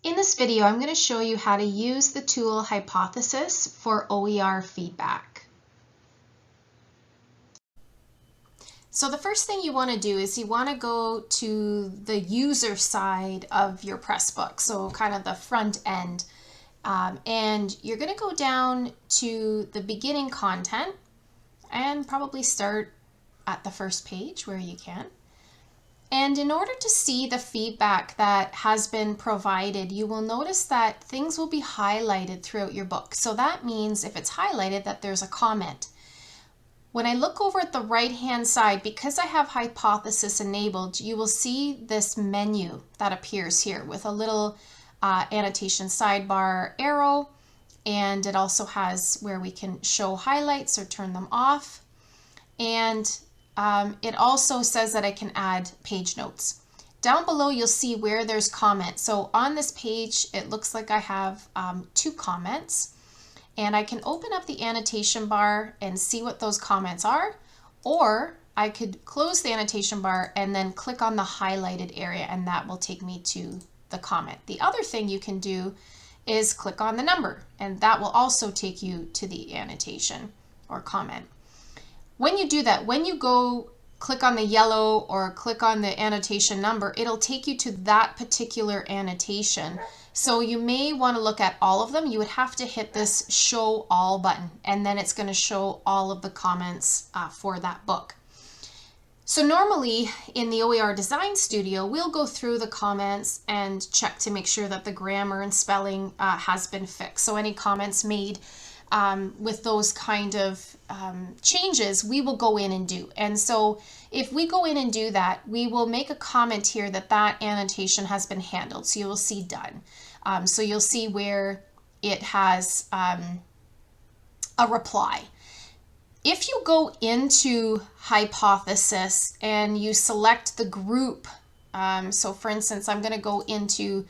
In this video, I'm going to show you how to use the tool Hypothes for OER feedback. So the first thing you want to do is you want to go to the user side of your Pressbook, so kind of the front end. And you're going to go down to the beginning content and probably start at the first page where you can. And in order to see the feedback that has been provided, you will notice that things will be highlighted throughout your book. So that means if it's highlighted that there's a comment. When I look over at the right-hand side, because I have Hypothes enabled, you will see this menu that appears here with a little annotation sidebar arrow, and it also has where we can show highlights or turn them off. And it also says that I can add page notes. Down below, you'll see where there's comments. So on this page, it looks like I have 2 comments. And I can open up the annotation bar and see what those comments are. Or I could close the annotation bar and then click on the highlighted area, and that will take me to the comment. The other thing you can do is click on the number, and that will also take you to the annotation or comment. When you do that, when you go click on the yellow or click on the annotation number, it'll take you to that particular annotation. So you may want to look at all of them. You would have to hit this show all button, and then it's going to show all of the comments for that book. So normally in the OER Design Studio, we'll go through the comments and check to make sure that the grammar and spelling has been fixed. So any comments made with those kind of changes, we will go in and do. And so if we go in and do that, we will make a comment here that that annotation has been handled. So you will see done. So you'll see where it has a reply. If you go into Hypothes and you select the group, so for instance, I'm going to go into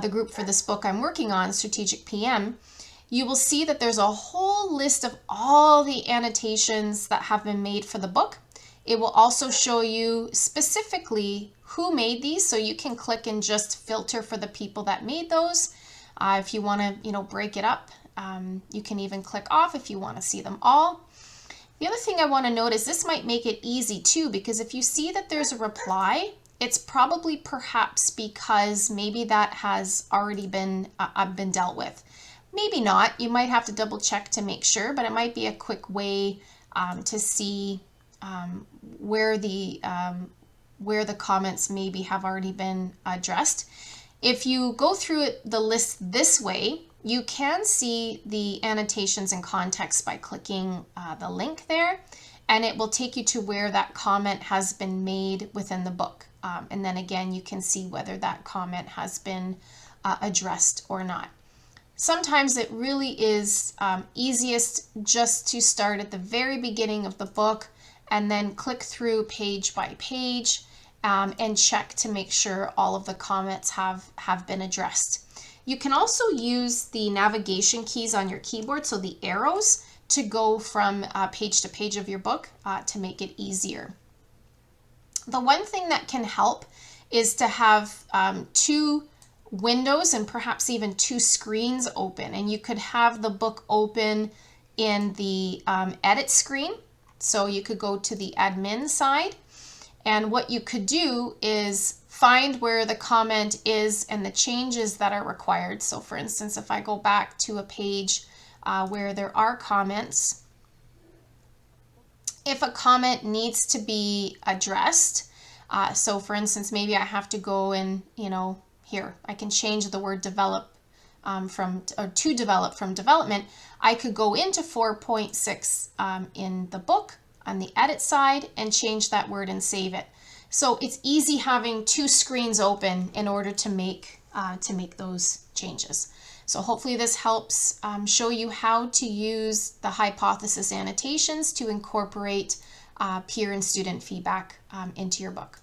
the group for this book I'm working on, Strategic PM, you will see that there's a whole list of all the annotations that have been made for the book. It will also show you specifically who made these, so you can click and just filter for the people that made those. If you want to, break it up, you can even click off if you want to see them all. The other thing I want to note is this might make it easy too, because if you see that there's a reply, it's probably perhaps because maybe that has already been dealt with. Maybe not. You might have to double check to make sure, but it might be a quick way to see where the comments maybe have already been addressed. If you go through the list this way, you can see the annotations and context by clicking the link there, and it will take you to where that comment has been made within the book. And then again, you can see whether that comment has been addressed or not. Sometimes it really is easiest just to start at the very beginning of the book and then click through page by page and check to make sure all of the comments have been addressed. You can also use the navigation keys on your keyboard, so the arrows, to go from page to page of your book to make it easier. The one thing that can help is to have 2 windows and perhaps even 2 screens open, and you could have the book open in the edit screen. So you could go to the admin side, and what you could do is find where the comment is and the changes that are required. So for instance, if I go back to a page where there are comments, if a comment needs to be addressed, so for instance, maybe I have to go and, here, I can change the word develop to develop from development. I could go into 4.6 in the book on the edit side and change that word and save it. So it's easy having 2 screens open in order to make those changes. So hopefully this helps show you how to use the Hypothes annotations to incorporate peer and student feedback into your book.